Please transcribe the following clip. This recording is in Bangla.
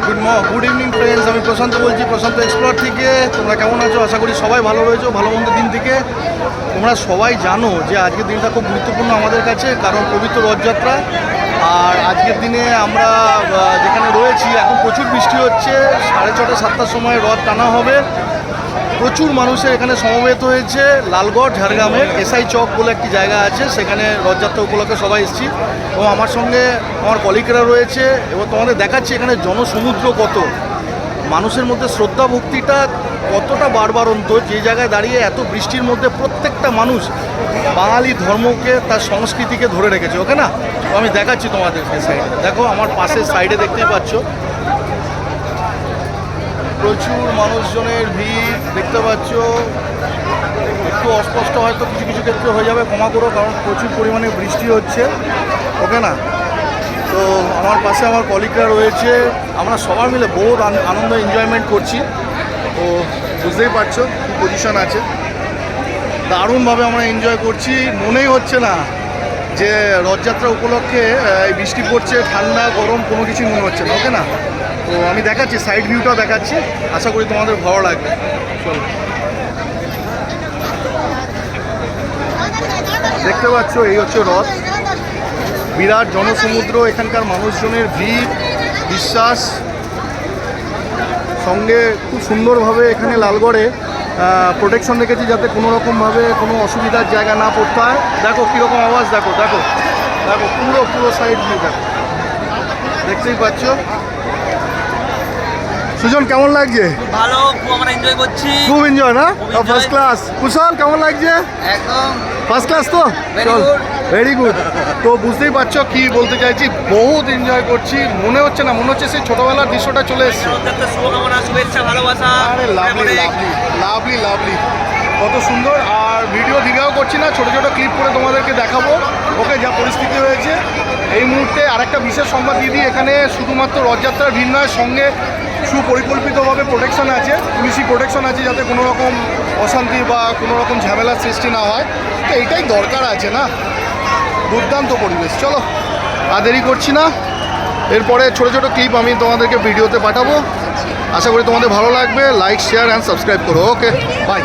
গুড ইভিনিং ফ্রেন্ডস, আমি প্রশান্ত বলছি, প্রশান্ত এক্সপ্লোর থেকে। তোমরা কেমন আছো? আশা করি সবাই ভালো রয়েছো, ভালো মন্দ দিন থেকে। তোমরা সবাই জানো যে আজকের দিনটা খুব গুরুত্বপূর্ণ আমাদের কাছে, কারণ পবিত্র রথযাত্রা। আর আজকের দিনে আমরা যেখানে রয়েছি এখন প্রচুর বৃষ্টি হচ্ছে। 6:30 7টার সময় রথ টানা হবে। প্রচুর মানুষের এখানে সমবেত হয়েছে। লালগড় ঝাড়গ্রামের এসআই চক বলে একটি জায়গা আছে, সেখানে রথযাত্রা উপলক্ষে সবাই এসেছি এবং আমার সঙ্গে আমার কলিগরা রয়েছে। এবং তোমাদের দেখাচ্ছি এখানে জনসমুদ্র কত, মানুষের মধ্যে শ্রদ্ধা ভক্তিটা কতটা বাড়বাড়ন্ত। যে জায়গায় দাঁড়িয়ে এত বৃষ্টির মধ্যে প্রত্যেকটা মানুষ বাঙালি ধর্মকে, তার সংস্কৃতিকে ধরে রেখেছে। ওকে না, তো আমি দেখাচ্ছি তোমাদেরকে সাইডে। দেখো আমার পাশের সাইডে দেখতেই পাচ্ছ প্রচুর মানুষজনের ভিড় দেখতে পাচ্ছ। একটু অস্পষ্ট হয়তো কিছু কিছু ক্ষেত্রে হয়ে যাবে, ক্ষমা করো, কারণ প্রচুর পরিমাণে বৃষ্টি হচ্ছে। ওকে না, তো আমার পাশে আমার কলিগরা রয়েছে, আমরা সবাই মিলে বহুত আনন্দ এনজয়মেন্ট করছি। তো বুঝতেই পারছো কী পজিশন আছে, দারুণভাবে আমরা এনজয় করছি। মনেই হচ্ছে না যে রথযাত্রা উপলক্ষে এই বৃষ্টি পড়ছে, ঠান্ডা গরম কোনো কিছুই মনে হচ্ছে না। ওকে না, তো আমি দেখাচ্ছি সাইড ভিউটাও দেখাচ্ছি, আশা করি তোমাদের ভালো লাগবে। চলো, দেখতে পাচ্ছ এই হচ্ছে রথ, বিরাট জনসমুদ্র, এখানকার মানুষজনের ভিড়, বিশ্বাস। সঙ্গে খুব সুন্দরভাবে এখানে লালগড়ে প্রোটেকশন রেখেছি যাতে কোনো রকমভাবে কোনো অসুবিধার জায়গা না পড়তে হয়। দেখো কীরকম আওয়াজ, দেখো দেখো দেখো পুরো সাইড ভিউ দেখো, দেখতেই পাচ্ছ। সুজন কেমন লাগছে? ভালো, খুব আমরা এনজয় করছি। খুব এনজয় না? First class. কুশল কেমন লাগছে? একদম ফার্স্ট ক্লাস তো, চল, ভেরি গুড। তো বুঝতেই পারছো কি বলতে চাইছি, বহুত এনজয় করছি। মনে হচ্ছে না, মনে হচ্ছে সেই ছোটবেলার দৃশ্যটা চলে এসছে। শুভকামনা, শুভেচ্ছা, ভালোবাসা। আরে লাভলি লাভলি লাভলি লাভলি, কত সুন্দর। আর ভিডিও দীঘাও করছি না, ছোটো ছোটো ক্লিপ করে তোমাদেরকে দেখাবো। ওকে, যা পরিস্থিতি হয়েছে এই মুহূর্তে। আরেকটা বিশেষ সংবাদ দিয়ে দিই, এখানে শুধুমাত্র রথযাত্রার ভিড় নয়, সঙ্গে সুপরিকল্পিতভাবে প্রোটেকশন আছে, পুলিশি প্রোটেকশন আছে, যাতে কোনো রকম অশান্তি বা কোনো রকম ঝামেলার সৃষ্টি না হয়। তো এইটাই দরকার আছে না, দুর্দান্ত পরিবেশ। চলো আর দেরি করছি না, এরপরে ছোটো ছোটো ক্লিপ আমি তোমাদেরকে ভিডিওতে পাঠাবো। আশা করি তোমাদের ভালো লাগবে। লাইক, শেয়ার অ্যান্ড সাবস্ক্রাইব করো। ওকে, বাই।